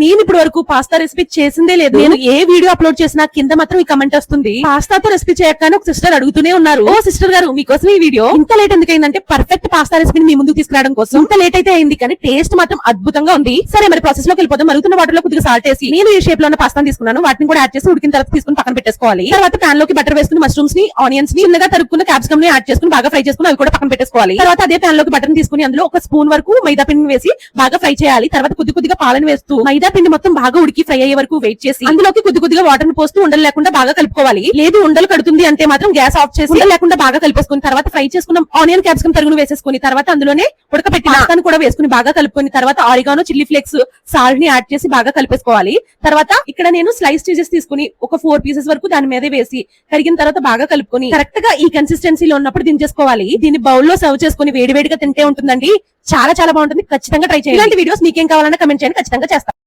నేను ఇప్పటి వరకు పాస్తా రెసిపీ చేసిందే లేదు. నేను ఏ వీడియో అప్లోడ్ చేసినా కింద మాత్రం ఈ కమెంట్ వస్తుంది, పాస్తాతో రెసిపీ చేయగానే ఒక సిస్టర్ అడుగుతూనే ఉన్నారు, ఓ సిస్టర్ గారు మీకోసం ఈ వీడియో ఇంత లేట్ ఎందుకైందంటే పర్ఫెక్ట్ పాస్తా రెసిపీని మీ ముందుకు తీసుకురావడం కోసం. ఇంత లేట్ అయితే అయింది కానీ టేస్ట్ మాత్రం అద్భుతంగా ఉంది. సరే మరి ప్రాసెస్ లోకి వెళ్ళిపోతాం. మరుగుతున్న వాటర్ లో కొద్దిగా సాల్ట్ వేసి నేను ఈ షేప్ లో ఉన్న పాస్తాను తీసుకున్నాను. వాటిని కూడా యాడ్ చేసి ఉడికిన తర్వాత తీసుకుని పక్కన పెట్టేసుకోవాలి. తర్వాత పాన్ లోకి బటర్ వేసుకుని మష్రూమ్స్ ని, ఆనియన్స్ ని, చిన్నగా తరుక్కున్న క్యాప్సికమ్ ని యాడ్ చేసుకుని బాగా ఫ్రై చేసుకుని అవి కూడా పక్కన పెట్టేసుకోవాలి. తర్వాత అదే పాన్ లోకి బటర్ తీసుకుని అందులో ఒక స్పూన్ వరకు మైదా పిండిని వేసి బాగా ఫ్రై చేయాలి. తర్వాత కొద్దిగా పాలను వేస్తూ మైదా పిండి మొత్తం బాగా ఉడికి ఫ్రై అయ్యే వరకు వెయిట్ చేసి అందులోకి కొద్దిగా వాటర్ ని పోస్తూ ఉండలు లేకుండా బాగా కలుపుకోవాలి. లేదు ఉండలు కడుతుంది అంటే మాత్రం గ్యాస్ ఆఫ్ చేసి ఉండలు లేకుండా బాగా కలిపేసుకుని తర్వాత ఫ్రై చేసుకున్న ఆనియన్ క్యాప్సికమ్ తరుగును వేసేసుకుని తర్వాత అందులోనే ఉడకపెట్టిన పాస్తాను కూడా వేసుకుని బాగా కలుపుకొని తర్వాత ఆరిగానో, చిల్లీ ఫ్లేక్స్, సాల్ట్ ని యాడ్ చేసి బాగా కలిపేసుకోవాలి. తర్వాత ఇక్కడ నేను స్లైస్ చీజెస్ తీసుకుని ఒక 4 పీసెస్ వరకు దాని మీద వేసి కరిగిన తర్వాత బాగా కలుపుకొని కరెక్ట్ గా ఈ కన్సిస్టెన్సీలో ఉన్నప్పుడు దించేసుకోవాలి. దీన్ని బౌల్ లో సర్వ్ చేసుకుని వేడివేడిగా తింటే ఉంటుందండి. చాలా బాగుంటుంది. ఖచ్చితంగా ట్రై చేయండి. ఇలాంటి వీడియోస్ మీకేం కావాలన్నా కమెంట్ చేయండి, ఖచ్చితంగా చేస్తాను.